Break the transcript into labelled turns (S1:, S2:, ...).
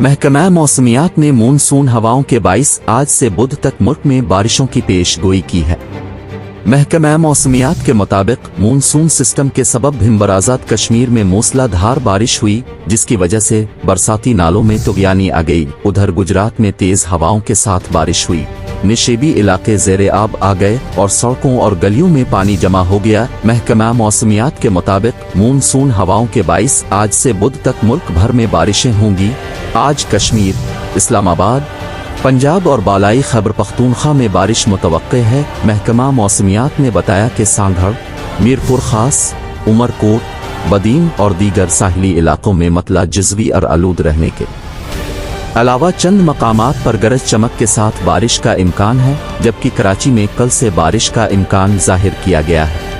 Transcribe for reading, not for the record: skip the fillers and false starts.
S1: महकमा मौसमियात ने मानसून हवाओं के 22 आज से बुध तक मुल्क में बारिशों की पेशगोई की है। महकमा मौसमियात के मुताबिक मानसून सिस्टम के सबब हिमबराजात कश्मीर में मूसलाधार बारिश हुई, जिसकी वजह से बरसाती नालों में तुगयानी आ गई। उधर गुजरात में तेज हवाओं के साथ बारिश हुई, निशेबी इलाके ज़ेरे आब आ गए और सड़कों और गलियों में पानी जमा हो गया। महकमा मौसमियात के मुताबिक मानसून हवाओं के 22 आज से बुध तक मुल्क भर में बारिशें होंगी। आज कश्मीर, इस्लामाबाद, पंजाब और बालाई खैबर पख्तूनख्वा में बारिश मुतवक्के है। महकमा मौसमियात ने बताया कि सांगढ़, मीरपुर खास, उमरकोट, बदीन और दीगर साहिली इलाकों में मतला जज़वी और आलूद रहने के अलावा चंद मकामात पर गरज चमक के साथ बारिश का इम्कान है, जबकि कराची में कल से बारिश का इम्कान जाहिर किया गया है।